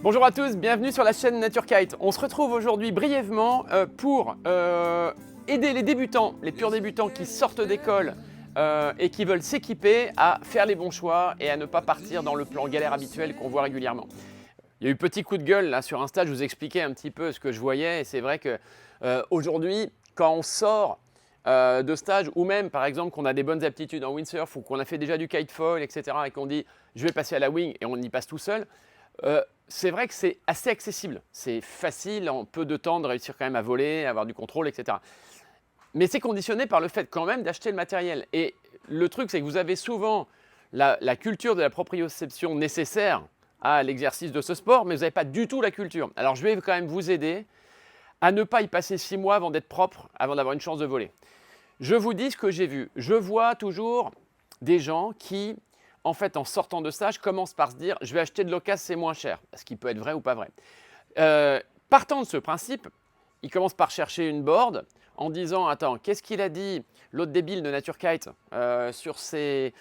Bonjour à tous, bienvenue sur la chaîne NatureKite. On se retrouve aujourd'hui brièvement pour aider les débutants, les purs débutants qui sortent d'école et qui veulent s'équiper à faire les bons choix et à ne pas partir dans le plan galère habituel qu'on voit régulièrement. Il y a eu petit coup de gueule là sur Insta, je vous expliquais un petit peu ce que je voyais et c'est vrai que aujourd'hui, quand on sort de stage ou même par exemple qu'on a des bonnes aptitudes en windsurf ou qu'on a fait déjà du kitefoil, etc. et qu'on dit je vais passer à la wing et on y passe tout seul, c'est vrai que c'est assez accessible. C'est facile en peu de temps de réussir quand même à voler, à avoir du contrôle, etc. Mais c'est conditionné par le fait quand même d'acheter le matériel. Et le truc, c'est que vous avez souvent la culture de la proprioception nécessaire à l'exercice de ce sport, mais vous n'avez pas du tout la culture. Alors je vais quand même vous aider à ne pas y passer 6 mois avant d'être propre, avant d'avoir une chance de voler. Je vous dis ce que j'ai vu. Je vois toujours des gens qui, en fait, en sortant de stage, commencent par se dire « je vais acheter de l'occasion, c'est moins cher », ce qui peut être vrai ou pas vrai. Partant de ce principe, ils commencent par chercher une board en disant « attends, qu'est-ce qu'il a dit l'autre débile de NatureKite sur ses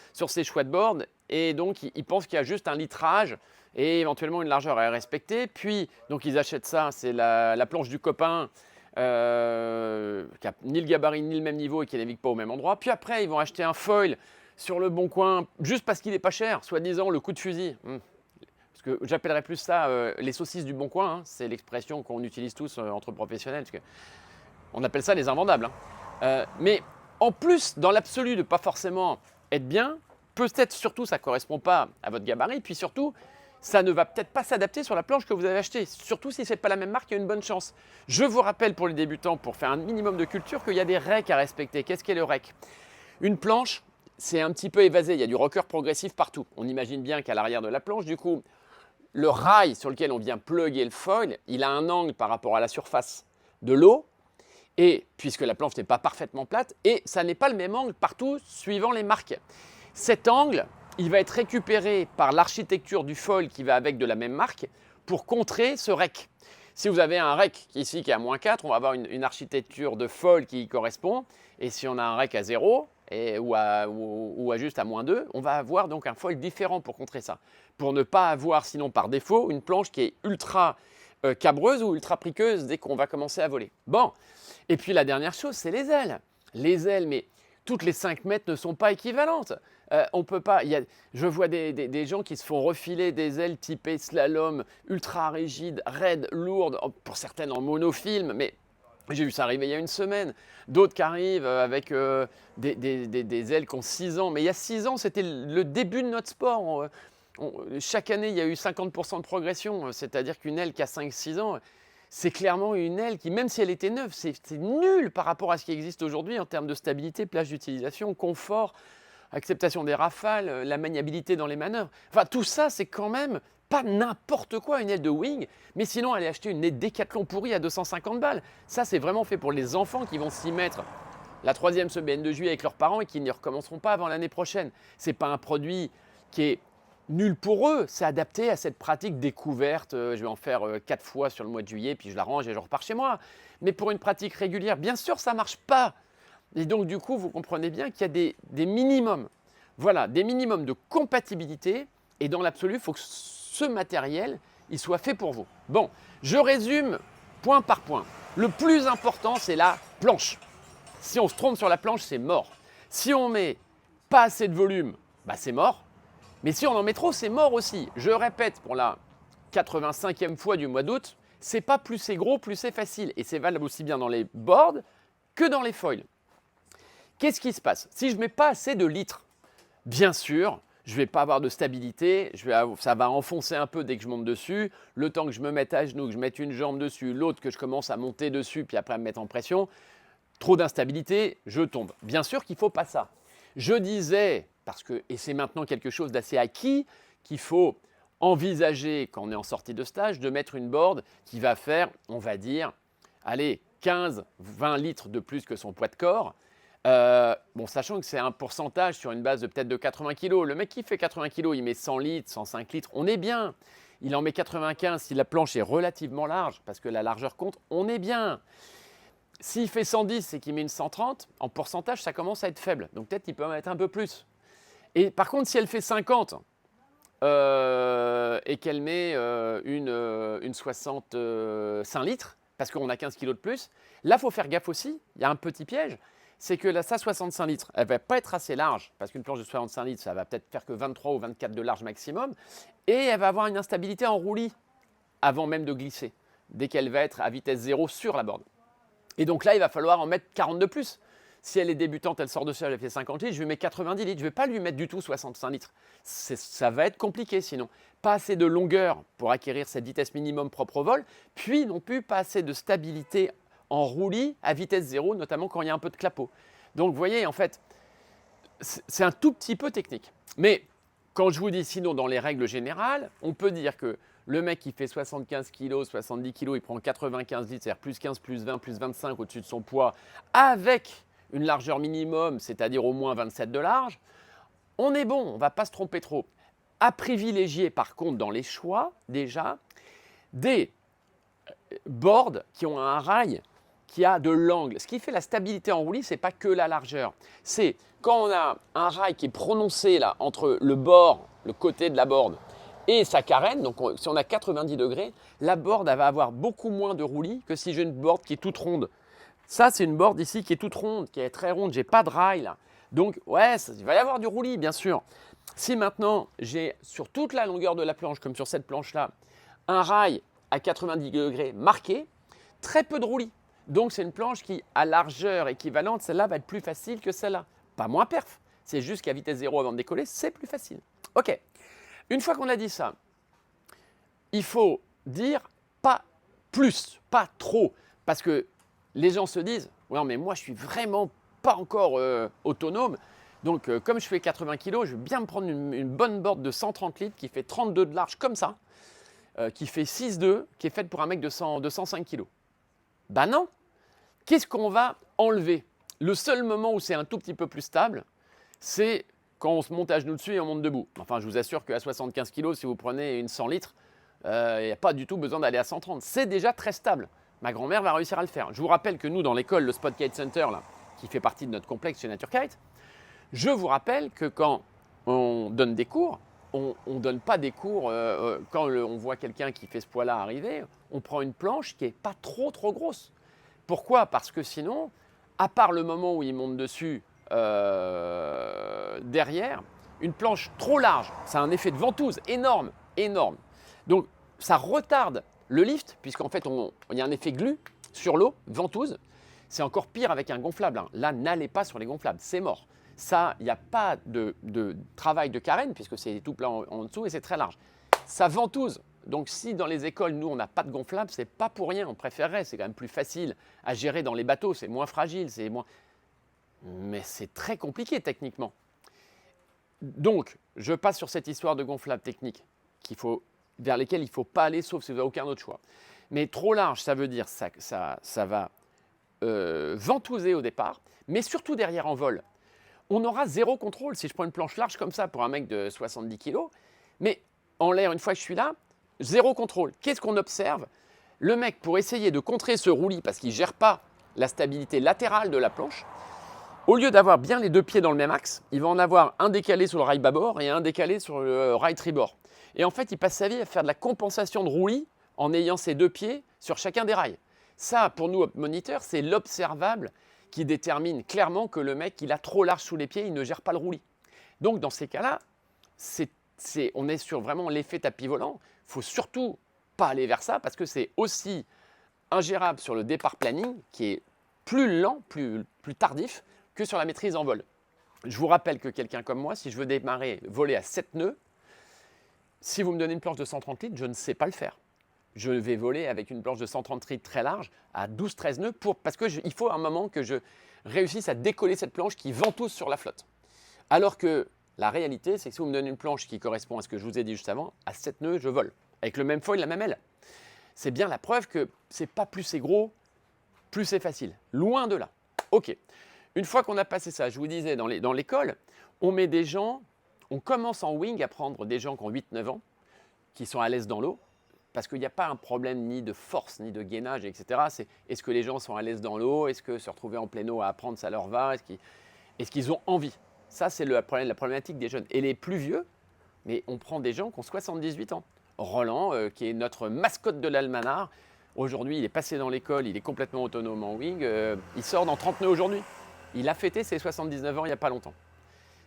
chouettes boards ?» Et donc, ils pensent qu'il y a juste un litrage et éventuellement une largeur à respecter. Puis, donc, ils achètent ça, c'est la planche du copain qui n'a ni le gabarit ni le même niveau et qui ne navigue pas au même endroit. Puis après, ils vont acheter un foil sur le bon coin, juste parce qu'il n'est pas cher, soi-disant le coup de fusil. Parce que j'appellerais plus ça les saucisses du bon coin, hein. C'est l'expression qu'on utilise tous entre professionnels. Parce que on appelle ça les invendables. Mais en plus, dans l'absolu de pas forcément être bien, peut-être surtout ça ne correspond pas à votre gabarit, puis surtout, ça ne va peut-être pas s'adapter sur la planche que vous avez achetée. Surtout si ce n'est pas la même marque, il y a une bonne chance. Je vous rappelle pour les débutants, pour faire un minimum de culture, qu'il y a des recs à respecter. Qu'est-ce qu'est le rec? Une planche, c'est un petit peu évasé, il y a du rocker progressif partout. On imagine bien qu'à l'arrière de la planche, du coup, le rail sur lequel on vient plugger le foil, il a un angle par rapport à la surface de l'eau, et puisque la planche n'est pas parfaitement plate, et ça n'est pas le même angle partout suivant les marques. Cet angle, il va être récupéré par l'architecture du foil qui va avec de la même marque pour contrer ce rec. Si vous avez un rec ici qui est à -4, on va avoir une architecture de foil qui y correspond, et si on a un rec à 0, ou à juste à -2, on va avoir donc un foil différent pour contrer ça. Pour ne pas avoir, sinon par défaut, une planche qui est ultra cabreuse ou ultra priqueuse dès qu'on va commencer à voler. Bon, et puis la dernière chose, c'est les ailes. Les ailes, mais toutes les 5 mètres ne sont pas équivalentes. On peut pas, je vois des gens qui se font refiler des ailes typées slalom, ultra rigides, raides, lourdes, pour certaines en monofilm, mais j'ai vu ça arriver il y a une semaine. D'autres qui arrivent avec des ailes qui ont 6 ans. Mais il y a 6 ans, c'était le début de notre sport. Chaque année, il y a eu 50% de progression. C'est-à-dire qu'une aile qui a 5-6 ans, c'est clairement une aile qui, même si elle était neuve, c'est nul par rapport à ce qui existe aujourd'hui en termes de stabilité, plage d'utilisation, confort, acceptation des rafales, la maniabilité dans les manœuvres. Enfin, tout ça, c'est quand même pas n'importe quoi, une aile de wing, mais sinon, aller acheter une aile Décathlon pourrie à 250 balles. Ça, c'est vraiment fait pour les enfants qui vont s'y mettre la 3e semaine de juillet avec leurs parents et qui n'y recommenceront pas avant l'année prochaine. Ce n'est pas un produit qui est nul pour eux, c'est adapté à cette pratique découverte. Je vais en faire 4 fois sur le mois de juillet, puis je la range et je repars chez moi. Mais pour une pratique régulière, bien sûr, ça ne marche pas. Et donc, du coup, vous comprenez bien qu'il y a des minimums. Voilà, des minimums de compatibilité. Et dans l'absolu, il faut que ce matériel, il soit fait pour vous. Bon, je résume point par point. Le plus important, c'est la planche. Si on se trompe sur la planche, c'est mort. Si on met pas assez de volume, bah c'est mort. Mais si on en met trop, c'est mort aussi. Je répète pour la 85e fois du mois d'août, c'est pas plus c'est gros, plus c'est facile. Et c'est valable aussi bien dans les boards que dans les foils. Qu'est-ce qui se passe? Si je ne mets pas assez de litres, bien sûr, je ne vais pas avoir de stabilité, ça va enfoncer un peu dès que je monte dessus, le temps que je me mette à genoux, que je mette une jambe dessus, l'autre que je commence à monter dessus, puis après à me mettre en pression, trop d'instabilité, je tombe. Bien sûr qu'il ne faut pas ça. Je disais, et c'est maintenant quelque chose d'assez acquis, qu'il faut envisager, quand on est en sortie de stage, de mettre une board qui va faire, on va dire, allez, 15-20 litres de plus que son poids de corps. Bon, sachant que c'est un pourcentage sur une base de peut-être de 80 kg. Le mec qui fait 80 kg, il met 100 litres, 105 litres, on est bien. Il en met 95 si la planche est relativement large, parce que la largeur compte, on est bien. S'il fait 110 et qu'il met une 130, en pourcentage, ça commence à être faible. Donc peut-être qu'il peut en mettre un peu plus. Et par contre, si elle fait 50, et qu'elle met une 65 litres, parce qu'on a 15 kilos de plus, là, il faut faire gaffe aussi, il y a un petit piège, c'est que sa 65 litres, elle ne va pas être assez large, parce qu'une planche de 65 litres, ça va peut-être faire que 23 ou 24 de large maximum, et elle va avoir une instabilité en roulis avant même de glisser, dès qu'elle va être à vitesse zéro sur la borne. Et donc là, il va falloir en mettre 40 de plus. Si elle est débutante, elle sort de ça, elle fait 50 litres, je lui mets 90 litres. Je ne vais pas lui mettre du tout 65 litres. Ça va être compliqué sinon. Pas assez de longueur pour acquérir cette vitesse minimum propre au vol, puis non plus pas assez de stabilité en roulis à vitesse zéro, notamment quand il y a un peu de clapot. Donc vous voyez, en fait, c'est un tout petit peu technique. Mais quand je vous dis sinon, dans les règles générales, on peut dire que le mec qui fait 75 kg, 70 kg, il prend 95 litres, c'est-à-dire plus 15, plus 20, plus 25 au-dessus de son poids, avec une largeur minimum, c'est-à-dire au moins 27 de large, on est bon, on ne va pas se tromper trop. À privilégier par contre dans les choix, déjà, des boards qui ont un rail qui a de l'angle. Ce qui fait la stabilité en roulis, ce n'est pas que la largeur. C'est quand on a un rail qui est prononcé là, entre le bord, le côté de la board, et sa carène, donc si on a 90 degrés, la board elle va avoir beaucoup moins de roulis que si j'ai une board qui est toute ronde. Ça, c'est une board ici qui est toute ronde, qui est très ronde. J'ai pas de rail là. Donc, ouais, il va y avoir du roulis, bien sûr. Si maintenant, j'ai sur toute la longueur de la planche, comme sur cette planche-là, un rail à 90 degrés marqué, très peu de roulis. Donc, c'est une planche qui, à largeur équivalente, celle-là va être plus facile que celle-là. Pas moins perf. C'est juste qu'à vitesse zéro avant de décoller, c'est plus facile. OK. Une fois qu'on a dit ça, il faut dire pas plus, pas trop. Parce que les gens se disent « Ouais, mais moi, je suis vraiment pas encore autonome. Donc, comme je fais 80 kg, je vais bien me prendre une bonne board de 130 litres qui fait 32 de large comme ça, qui fait 6,2, qui est faite pour un mec de 105 kg. » Ben non. Qu'est-ce qu'on va enlever? Le seul moment où c'est un tout petit peu plus stable, c'est quand on se monte à genoux dessus et on monte debout. Enfin, je vous assure qu'à 75 kg, si vous prenez une 100 litres, il n'y a pas du tout besoin d'aller à 130. C'est déjà très stable. Ma grand-mère va réussir à le faire. Je vous rappelle que nous, dans l'école, le Spot Kite Center, là, qui fait partie de notre complexe chez NatureKite, je vous rappelle que quand on donne des cours, on ne donne pas des cours, quand on voit quelqu'un qui fait ce poids-là arriver, on prend une planche qui n'est pas trop grosse. Pourquoi? Parce que sinon, à part le moment où il monte dessus, derrière, une planche trop large, ça a un effet de ventouse énorme. Donc, ça retarde le lift, puisqu'en fait, il y a un effet glue sur l'eau, ventouse. C'est encore pire avec un gonflable. Hein. Là, n'allez pas sur les gonflables, c'est mort. Ça, il n'y a pas de travail de carène, puisque c'est tout plat en dessous et c'est très large. Ça ventouse. Donc, si dans les écoles, nous, on n'a pas de gonflable, c'est pas pour rien. On préférerait, c'est quand même plus facile à gérer dans les bateaux, c'est moins fragile, c'est moins... Mais c'est très compliqué techniquement. Donc, je passe sur cette histoire de gonflable technique vers lesquelles il ne faut pas aller, sauf si vous n'avez aucun autre choix. Mais trop large, ça veut dire que ça va ventouser au départ, mais surtout derrière en vol. On aura zéro contrôle si je prends une planche large comme ça pour un mec de 70 kg. Mais en l'air, une fois que je suis là, zéro contrôle. Qu'est-ce qu'on observe? Le mec, pour essayer de contrer ce roulis, parce qu'il ne gère pas la stabilité latérale de la planche, au lieu d'avoir bien les deux pieds dans le même axe, il va en avoir un décalé sur le rail bâbord et un décalé sur le rail tribord. Et en fait, il passe sa vie à faire de la compensation de roulis en ayant ses deux pieds sur chacun des rails. Ça, pour nous, moniteurs, c'est l'observable qui détermine clairement que le mec, il a trop large sous les pieds, il ne gère pas le roulis. Donc, dans ces cas-là, on est sur vraiment l'effet tapis volant. Il ne faut surtout pas aller vers ça parce que c'est aussi ingérable sur le départ planning qui est plus lent, plus tardif que sur la maîtrise en vol. Je vous rappelle que quelqu'un comme moi, si je veux démarrer, voler à 7 nœuds, si vous me donnez une planche de 130 litres, je ne sais pas le faire. Je vais voler avec une planche de 130 litres très large à 12-13 nœuds parce qu'il faut un moment que je réussisse à décoller cette planche qui ventouse sur la flotte. Alors que la réalité, c'est que si vous me donnez une planche qui correspond à ce que je vous ai dit juste avant, à 7 nœuds, je vole. Avec le même foil, la même aile. C'est bien la preuve que c'est pas plus c'est gros, plus c'est facile. Loin de là. OK. Une fois qu'on a passé ça, je vous disais, dans l'école, on met des gens, on commence en wing à prendre des gens qui ont 8-9 ans, qui sont à l'aise dans l'eau, parce qu'il n'y a pas un problème ni de force, ni de gainage, etc. C'est est-ce que les gens sont à l'aise dans l'eau? Est-ce que se retrouver en pleine eau à apprendre, ça leur va? Est-ce qu'ils ont envie? Ça, c'est la problématique des jeunes. Et les plus vieux, Mais on prend des gens qui ont 78 ans. Roland, qui est notre mascotte de l'Almanar, aujourd'hui, il est passé dans l'école, il est complètement autonome en wing. Il sort dans 30 nœuds aujourd'hui. Il a fêté ses 79 ans il n'y a pas longtemps.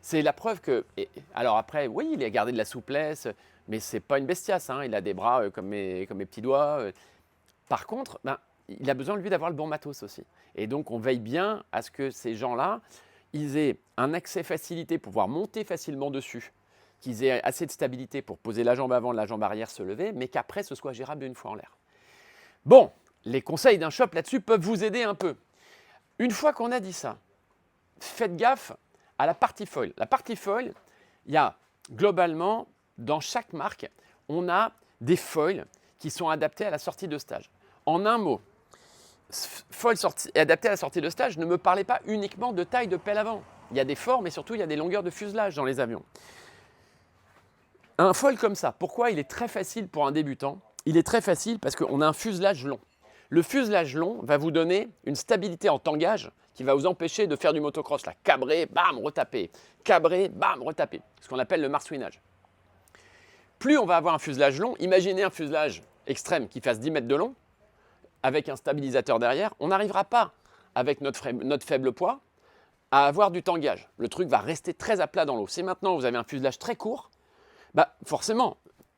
C'est la preuve que… alors après, oui, il a gardé de la souplesse, mais c'est pas une bestiace. Hein, il a des bras comme mes petits doigts. Par contre, il a besoin, lui, d'avoir le bon matos aussi. Et donc, on veille bien à ce que ces gens-là, ils aient un accès facilité pour pouvoir monter facilement dessus, qu'ils aient assez de stabilité pour poser la jambe avant, la jambe arrière, se lever, mais qu'après, ce soit gérable une fois en l'air. Bon, les conseils d'un shop là-dessus peuvent vous aider un peu. Une fois qu'on a dit ça, faites gaffe à la partie foil. La partie foil, il y a globalement, dans chaque marque, on a des foils qui sont adaptés à la sortie de stage. En un mot, foil adapté à la sortie de stage, ne me parlez pas uniquement de taille de pelle avant. Il y a des formes et surtout il y a des longueurs de fuselage dans les avions. Un foil comme ça, pourquoi il est très facile pour un débutant? Il est très facile parce qu'on a un fuselage long. Le fuselage long va vous donner une stabilité en tangage qui va vous empêcher de faire du motocross, là, cabrer, bam, retaper, cabrer, bam, retaper, ce qu'on appelle le marsouinage. Plus on va avoir un fuselage long, imaginez un fuselage extrême qui fasse 10 mètres de long, avec un stabilisateur derrière, on n'arrivera pas, avec notre faible poids, à avoir du tangage. Le truc va rester très à plat dans l'eau. Si maintenant vous avez un fuselage très court, forcément,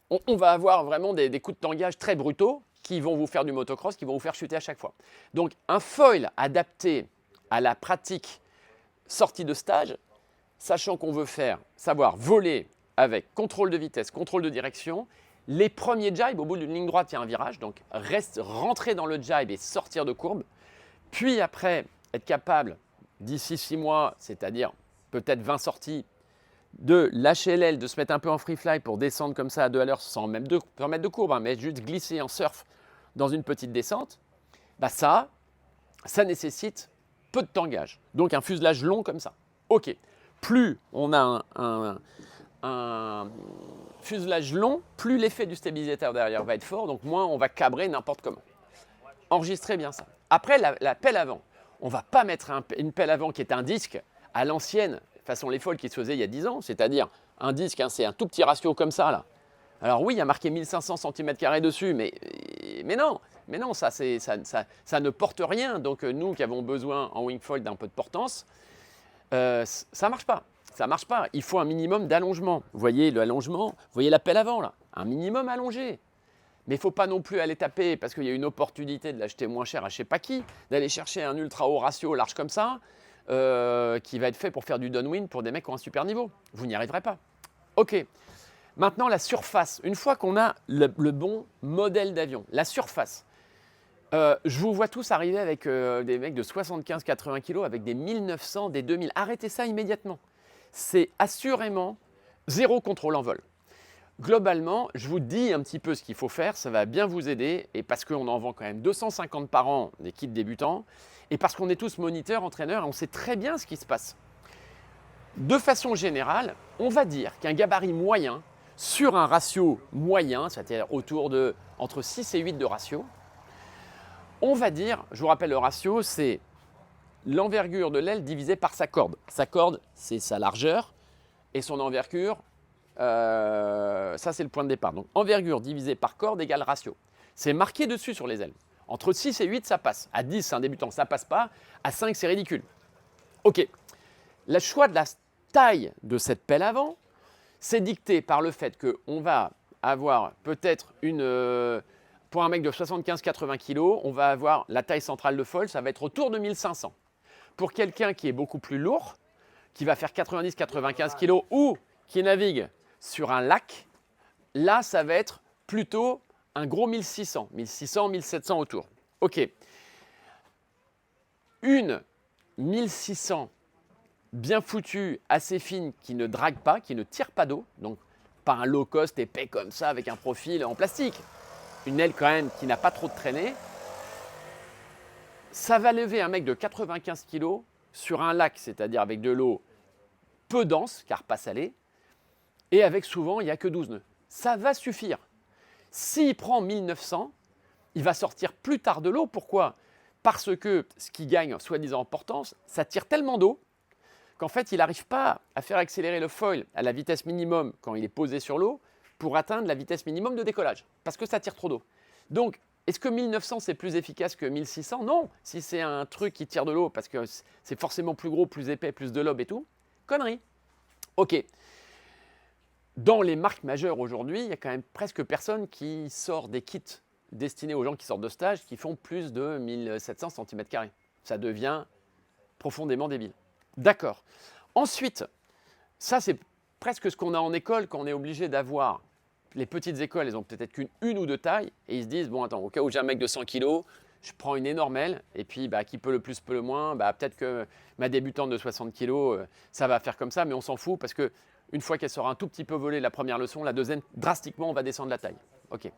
on va avoir vraiment des coups de tangage très brutaux qui vont vous faire du motocross, qui vont vous faire chuter à chaque fois. Donc un foil adapté à la pratique sortie de stage, sachant qu'on veut savoir voler avec contrôle de vitesse, contrôle de direction, les premiers jibes, au bout d'une ligne droite, il y a un virage, donc rentrer dans le jibe et sortir de courbe, puis après être capable, d'ici 6 mois, c'est-à-dire peut-être 20 sorties, de lâcher l'aile, de se mettre un peu en free fly pour descendre comme ça à 2 à l'heure sans mettre de courbe, hein, mais juste glisser en surf dans une petite descente, ça nécessite peu de tangage. Donc un fuselage long comme ça. Ok, plus on a un fuselage long, plus l'effet du stabilisateur derrière va être fort, donc moins on va cabrer n'importe comment. Enregistrez bien ça. Après, la pelle avant. On ne va pas mettre une pelle avant qui est un disque à l'ancienne, façon les foils qui se faisaient il y a 10 ans, c'est-à-dire un disque, hein, c'est un tout petit ratio comme ça là. Alors oui, il y a marqué 1500 cm² dessus, mais non, ça ne porte rien. Donc nous qui avons besoin en wingfoil d'un peu de portance, ça ne marche pas. Ça marche pas. Il faut un minimum d'allongement. Vous voyez l'allongement, vous voyez la pelle avant là, un minimum allongé. Mais il ne faut pas non plus aller taper parce qu'il y a une opportunité de l'acheter moins cher à je ne sais pas qui, d'aller chercher un ultra haut ratio large comme ça, qui va être fait pour faire du downwind pour des mecs qui ont un super niveau. Vous n'y arriverez pas. Ok. Maintenant, la surface. Une fois qu'on a le bon modèle d'avion, la surface. Je vous vois tous arriver avec des mecs de 75-80 kg avec des 1900, des 2000. Arrêtez ça immédiatement. C'est assurément zéro contrôle en vol. Globalement, je vous dis un petit peu ce qu'il faut faire, ça va bien vous aider, et parce qu'on en vend quand même 250 par an des kits débutants, et parce qu'on est tous moniteurs, entraîneurs, et on sait très bien ce qui se passe. De façon générale, on va dire qu'un gabarit moyen, sur un ratio moyen, c'est-à-dire autour de entre 6 et 8 de ratio, on va dire, je vous rappelle le ratio, c'est l'envergure de l'aile divisée par sa corde. Sa corde, c'est sa largeur, et son envergure, ça c'est le point de départ. Donc envergure divisée par corde égale ratio. C'est marqué dessus sur les ailes. Entre 6 et 8, ça passe. À 10, c'est un débutant, ça passe pas. À 5, c'est ridicule. Ok. Le choix de la taille de cette pelle avant, c'est dicté par le fait qu'on va avoir peut-être pour un mec de 75-80 kg, on va avoir la taille centrale de foil, ça va être autour de 1500. Pour quelqu'un qui est beaucoup plus lourd, qui va faire 90-95 kg ou qui navigue sur un lac, là, ça va être plutôt un gros 1600, 1700 autour. Ok. Une 1600 bien foutue, assez fine, qui ne drague pas, qui ne tire pas d'eau, donc pas un low cost épais comme ça avec un profil en plastique. Une aile quand même qui n'a pas trop de traînée. Ça va lever un mec de 95 kg sur un lac, c'est-à-dire avec de l'eau peu dense, car pas salée, et avec souvent, il n'y a que 12 nœuds. Ça va suffire. S'il prend 1900, il va sortir plus tard de l'eau. Pourquoi? Parce que ce qui gagne, soi-disant en portance, ça tire tellement d'eau qu'en fait, il n'arrive pas à faire accélérer le foil à la vitesse minimum quand il est posé sur l'eau pour atteindre la vitesse minimum de décollage, parce que ça tire trop d'eau. Donc, est-ce que 1900 c'est plus efficace que 1600? Non, si c'est un truc qui tire de l'eau parce que c'est forcément plus gros, plus épais, plus de lobe et tout, connerie. Ok. Dans les marques majeures aujourd'hui, il y a quand même presque personne qui sort des kits destinés aux gens qui sortent de stage qui font plus de 1700 cm². Ça devient profondément débile. D'accord. Ensuite, ça c'est presque ce qu'on a en école quand on est obligé d'avoir. Les petites écoles, elles ont peut-être qu'une ou deux tailles et ils se disent, bon attends, au cas où j'ai un mec de 100 kg, je prends une énorme aile et puis qui peut le plus, peut le moins, peut-être que ma débutante de 60 kg, ça va faire comme ça, mais on s'en fout parce que une fois qu'elle sera un tout petit peu volée la première leçon, la deuxième, drastiquement, on va descendre la taille. Ok.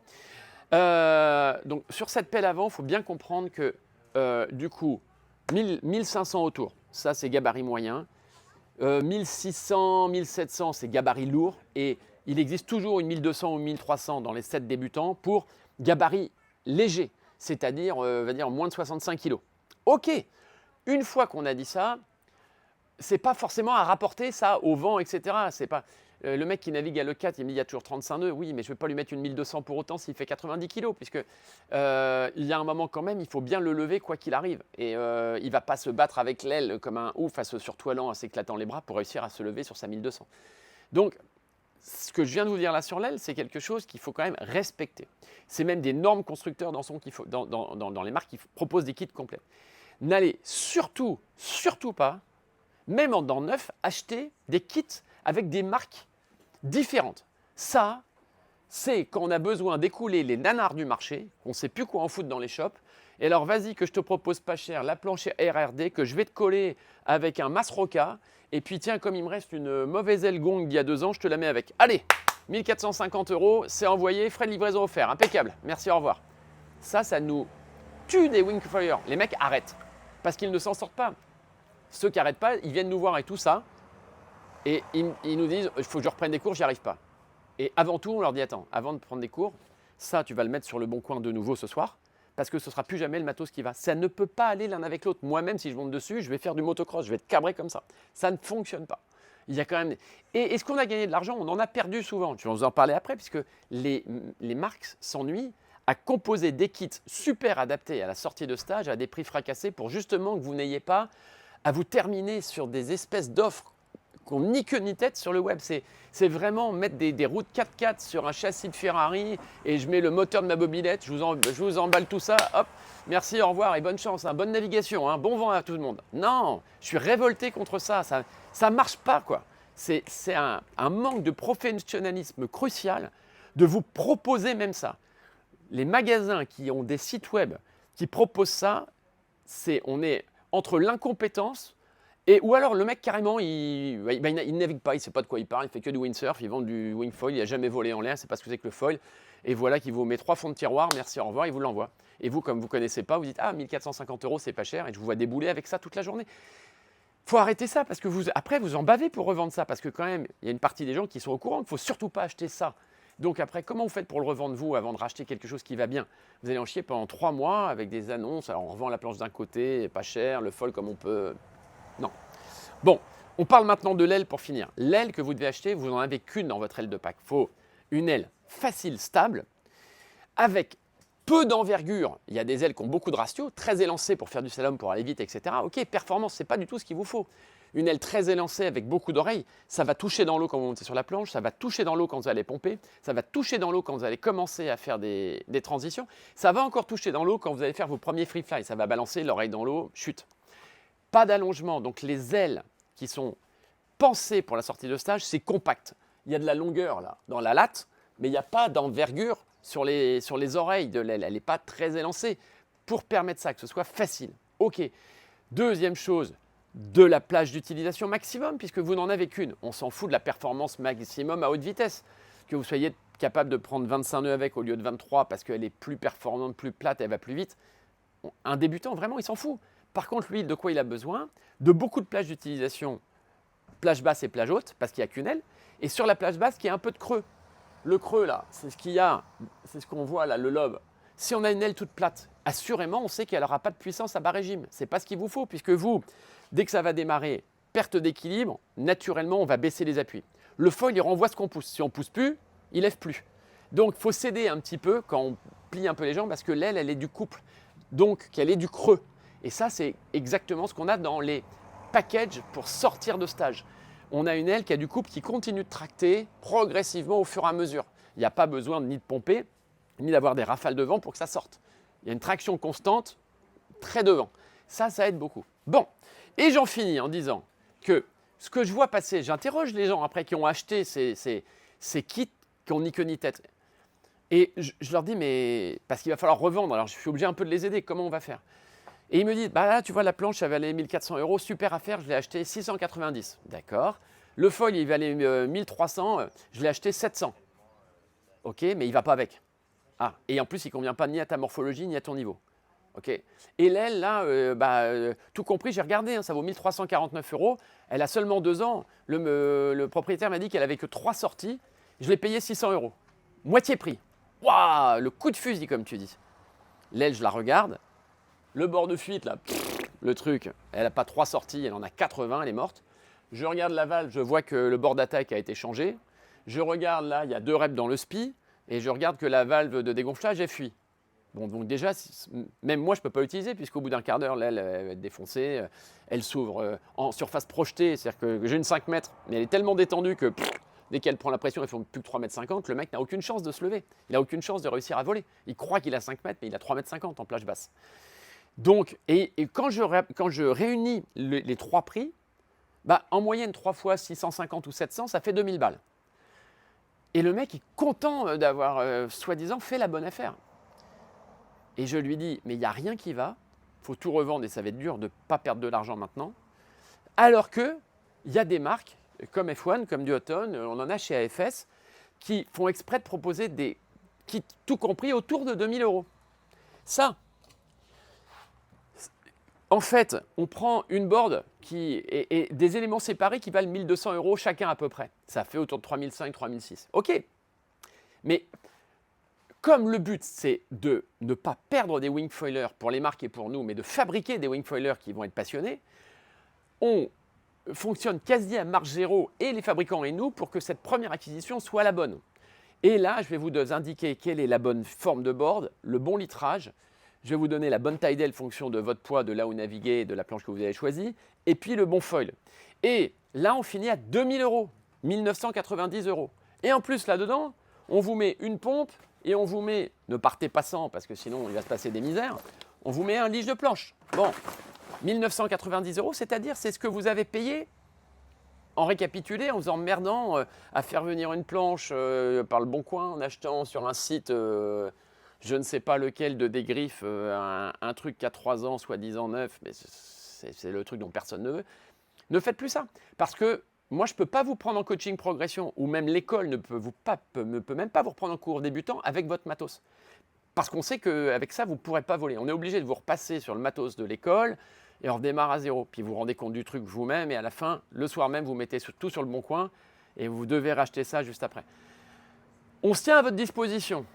Donc sur cette pelle avant, il faut bien comprendre que du coup, 1500 autour, ça c'est gabarit moyen. 1600, 1700, c'est gabarit lourd. Et il existe toujours une 1200 ou 1300 dans les sets débutants pour gabarit léger, c'est-à-dire, on va dire, moins de 65 kg. Ok, une fois qu'on a dit ça, c'est pas forcément à rapporter ça au vent, etc. C'est pas le mec qui navigue à l'E4, il me dit il y a toujours 35 nœuds. Oui, mais je ne vais pas lui mettre une 1200 pour autant s'il fait 90 kg, puisque il y a un moment quand même, il faut bien le lever quoi qu'il arrive. Et il ne va pas se battre avec l'aile comme un ouf à se surtoilant, en s'éclatant les bras pour réussir à se lever sur sa 1200. Donc, ce que je viens de vous dire là sur l'aile, c'est quelque chose qu'il faut quand même respecter. C'est même des normes constructeurs dans les marques qui proposent des kits complets. N'allez surtout pas, même en dents neuf, acheter des kits avec des marques différentes. Ça, c'est quand on a besoin d'écouler les nanars du marché, qu'on ne sait plus quoi en foutre dans les shops. Et alors, vas-y, que je te propose pas cher la planche RRD, que je vais te coller avec un Masroca. Et puis, tiens, comme il me reste une mauvaise aile Gong d'il y a 2 ans, je te la mets avec. Allez, 1450 €, c'est envoyé, frais de livraison offert. Impeccable. Merci, au revoir. Ça nous tue des Wingfoiler. Les mecs arrêtent parce qu'ils ne s'en sortent pas. Ceux qui n'arrêtent pas, ils viennent nous voir et tout ça. Et ils nous disent, il faut que je reprenne des cours, j'y arrive pas. Et avant tout, on leur dit, attends, avant de prendre des cours, ça, tu vas le mettre sur le bon coin de nouveau ce soir, parce que ce ne sera plus jamais le matos qui va. Ça ne peut pas aller l'un avec l'autre. Moi-même, si je monte dessus, je vais faire du motocross, je vais être cabré comme ça. Ça ne fonctionne pas. Il y a quand même. Et est-ce qu'on a gagné de l'argent? On en a perdu souvent. Je vais vous en parler après, puisque les marques s'ennuient à composer des kits super adaptés à la sortie de stage à des prix fracassés pour justement que vous n'ayez pas à vous terminer sur des espèces d'offres qu'on ni queue ni tête sur le web. C'est vraiment mettre des routes 4x4 sur un châssis de Ferrari et je mets le moteur de ma bobylette, je vous emballe tout ça, hop, merci, au revoir et bonne chance, bonne navigation, bon vent à tout le monde. Non, je suis révolté contre ça, ça marche pas quoi. C'est un manque de professionnalisme crucial de vous proposer même ça. Les magasins qui ont des sites web qui proposent ça, on est entre l'incompétence ou alors le mec carrément, il navigue pas, il ne sait pas de quoi il parle, il fait que du windsurf, il vend du wingfoil, il n'a jamais volé en l'air, il ne sait pas ce que c'est que le foil. Et voilà qu'il vous met 3 fonds de tiroir, merci, au revoir, il vous l'envoie. Et vous, comme vous ne connaissez pas, vous dites, 1450 €, c'est pas cher, et je vous vois débouler avec ça toute la journée. Il faut arrêter ça, parce que après, vous en bavez pour revendre ça, parce que quand même, il y a une partie des gens qui sont au courant qu'il ne faut surtout pas acheter ça. Donc après, comment vous faites pour le revendre vous avant de racheter quelque chose qui va bien? Vous allez en chier pendant 3 mois avec des annonces, alors on revend la planche d'un côté, pas cher, le foil comme on peut. Non. Bon, on parle maintenant de l'aile pour finir. L'aile que vous devez acheter, vous n'en avez qu'une dans votre aile de pack. Il faut une aile facile, stable, avec peu d'envergure. Il y a des ailes qui ont beaucoup de ratio, très élancées pour faire du slalom, pour aller vite, etc. Ok, performance, ce n'est pas du tout ce qu'il vous faut. Une aile très élancée avec beaucoup d'oreilles, ça va toucher dans l'eau quand vous montez sur la planche, ça va toucher dans l'eau quand vous allez pomper, ça va toucher dans l'eau quand vous allez commencer à faire des transitions, ça va encore toucher dans l'eau quand vous allez faire vos premiers free fly, ça va balancer l'oreille dans l'eau, chute. Pas d'allongement, donc les ailes qui sont pensées pour la sortie de stage, c'est compact. Il y a de la longueur là dans la latte, mais il n'y a pas d'envergure sur les oreilles de l'aile, elle n'est pas très élancée pour permettre ça, que ce soit facile. Ok. Deuxième chose, de la plage d'utilisation maximum, puisque vous n'en avez qu'une. On s'en fout de la performance maximum à haute vitesse. Que vous soyez capable de prendre 25 nœuds avec au lieu de 23 parce qu'elle est plus performante, plus plate, elle va plus vite. Un débutant, vraiment, il s'en fout. Par contre, lui, de quoi il a besoin? De beaucoup de plages d'utilisation, plage basse et plage haute, parce qu'il n'y a qu'une aile. Et sur la plage basse, il y a un peu de creux. Le creux, là, c'est ce qu'il y a, c'est ce qu'on voit là, le lobe. Si on a une aile toute plate, assurément, on sait qu'elle n'aura pas de puissance à bas régime. Ce n'est pas ce qu'il vous faut, puisque vous, dès que ça va démarrer, perte d'équilibre, naturellement, on va baisser les appuis. Le foil, il renvoie ce qu'on pousse. Si on ne pousse plus, il ne lève plus. Donc, il faut céder un petit peu quand on plie un peu les jambes parce que l'aile, elle est du couple. Donc, qu'elle est du creux. Et ça, c'est exactement ce qu'on a dans les packages pour sortir de stage. On a une aile qui a du couple qui continue de tracter progressivement au fur et à mesure. Il n'y a pas besoin ni de pomper, ni d'avoir des rafales de vent pour que ça sorte. Il y a une traction constante, très devant. Ça aide beaucoup. Bon, et j'en finis en disant que ce que je vois passer, j'interroge les gens après qui ont acheté ces kits qui n'ont ni queue ni tête. Et je leur dis, mais parce qu'il va falloir revendre, alors je suis obligé un peu de les aider, comment on va faire? Et ils me disent, bah là, tu vois, la planche, ça valait 1400 €, super affaire, je l'ai acheté 690. D'accord. Le foil, il valait 1300, je l'ai acheté 700. Ok, mais il ne va pas avec. Ah, et en plus, il ne convient pas ni à ta morphologie, ni à ton niveau. Ok. Et l'aile, là, tout compris, j'ai regardé, hein, ça vaut 1349 €. Elle a seulement 2 ans. Le propriétaire m'a dit qu'elle avait que 3 sorties. Je l'ai payé 600 €. Moitié prix. Waouh, le coup de fusil, comme tu dis. L'aile, je la regarde. Le bord de fuite, là, le truc, elle n'a pas 3 sorties, elle en a 80, elle est morte. Je regarde la valve, je vois que le bord d'attaque a été changé. Je regarde là, il y a 2 reps dans le SPI. Et je regarde que la valve de dégonflage est fuie. Bon, donc déjà, même moi, je ne peux pas l'utiliser puisqu'au bout d'un quart d'heure, l'aile va être défoncée. Elle s'ouvre en surface projetée, c'est-à-dire que j'ai une 5 mètres, mais elle est tellement détendue que dès qu'elle prend la pression, elle fait plus que 3,50 m. Le mec n'a aucune chance de se lever. Il n'a aucune chance de réussir à voler. Il croit qu'il a 5 mètres, mais il a 3,50 m en plage basse. Donc, et quand je réunis les 3 prix, bah, en moyenne 3 fois 650 ou 700, ça fait 2000 balles. Et le mec est content d'avoir, soi-disant, fait la bonne affaire. Et je lui dis, mais il n'y a rien qui va, il faut tout revendre et ça va être dur de ne pas perdre de l'argent maintenant. Alors qu'il y a des marques comme F1, comme Duotone, on en a chez AFS, qui font exprès de proposer des kits tout compris autour de 2000 €. Ça, en fait, on prend une board et des éléments séparés qui valent 1200 € chacun à peu près. Ça fait autour de 3500, 3600. Ok. Mais comme le but, c'est de ne pas perdre des wingfoilers pour les marques et pour nous, mais de fabriquer des wingfoilers qui vont être passionnés, on fonctionne quasi à marge zéro, et les fabricants et nous, pour que cette première acquisition soit la bonne. Et là, je vais vous indiquer quelle est la bonne forme de board, le bon litrage. Je vais vous donner la bonne taille d'aile fonction de votre poids, de là où vous naviguez et de la planche que vous avez choisie, et puis le bon foil. Et là, on finit à 2000 €, 1990 €. Et en plus, là-dedans, on vous met une pompe et on vous met, ne partez pas sans parce que sinon il va se passer des misères, on vous met un lige de planche. Bon, 1990 €, c'est-à-dire c'est ce que vous avez payé en récapitulé, en vous emmerdant à faire venir une planche par le Bon Coin, en achetant sur un site, je ne sais pas lequel, de dégriffe, un truc qui a 3 ans, soi-disant neuf, mais c'est le truc dont personne ne veut. Ne faites plus ça, parce que moi, je ne peux pas vous prendre en coaching progression, ou même l'école ne peut même pas vous reprendre en cours débutant avec votre matos. Parce qu'on sait qu'avec ça, vous ne pourrez pas voler. On est obligé de vous repasser sur le matos de l'école et on redémarre à zéro. Puis vous vous rendez compte du truc vous-même et à la fin, le soir même, vous mettez tout sur le Bon Coin et vous devez racheter ça juste après. On se tient à votre disposition.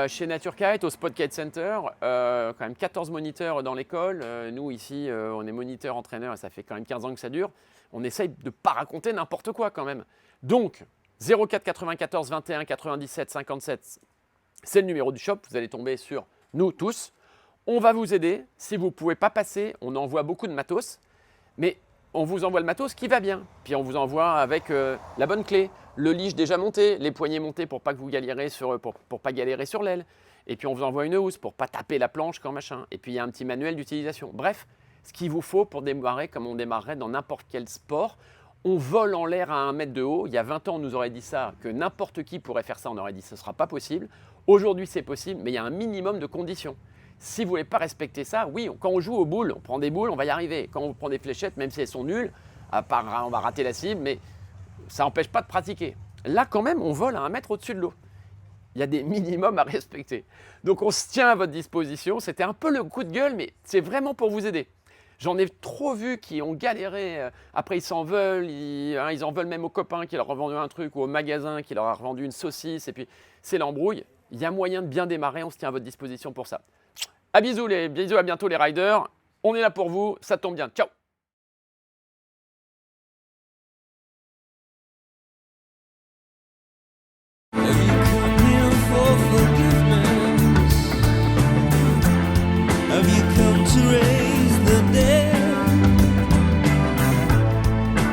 Chez NatureKite, au Spot Kite Center, quand même 14 moniteurs dans l'école. Nous, ici, on est moniteur, entraîneur et ça fait quand même 15 ans que ça dure. On essaye de ne pas raconter n'importe quoi quand même. Donc, 04 94 21 97 57, c'est le numéro du shop. Vous allez tomber sur nous tous. On va vous aider. Si vous ne pouvez pas passer, on envoie beaucoup de matos. Mais on vous envoie le matos qui va bien. Puis on vous envoie avec la bonne clé, le lige déjà monté, les poignées montées pour pas que vous galérez pour pas galérer sur l'aile. Et puis on vous envoie une housse pour pas taper la planche quand machin. Et puis il y a un petit manuel d'utilisation. Bref, ce qu'il vous faut pour démarrer comme on démarrerait dans n'importe quel sport. On vole en l'air à 1 mètre de haut. Il y a 20 ans, on nous aurait dit ça, que n'importe qui pourrait faire ça. On aurait dit que ce ne sera pas possible. Aujourd'hui, c'est possible, mais il y a un minimum de conditions. Si vous ne voulez pas respecter ça, oui, quand on joue aux boules, on prend des boules, on va y arriver. Quand on prend des fléchettes, même si elles sont nulles, on va rater la cible, mais ça n'empêche pas de pratiquer. Là, quand même, on vole à 1 mètre au-dessus de l'eau. Il y a des minimums à respecter. Donc, on se tient à votre disposition. C'était un peu le coup de gueule, mais c'est vraiment pour vous aider. J'en ai trop vu qui ont galéré. Après, ils s'en veulent. Ils en veulent même aux copains qui leur ont vendu un truc ou au magasin qui leur a revendu une saucisse. Et puis, c'est l'embrouille. Il y a moyen de bien démarrer. On se tient à votre disposition pour ça. Bisous, à bientôt les riders. On est là pour vous. Ça tombe bien. Ciao. to raise the dead?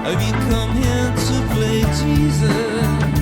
Have you come here to play Jesus?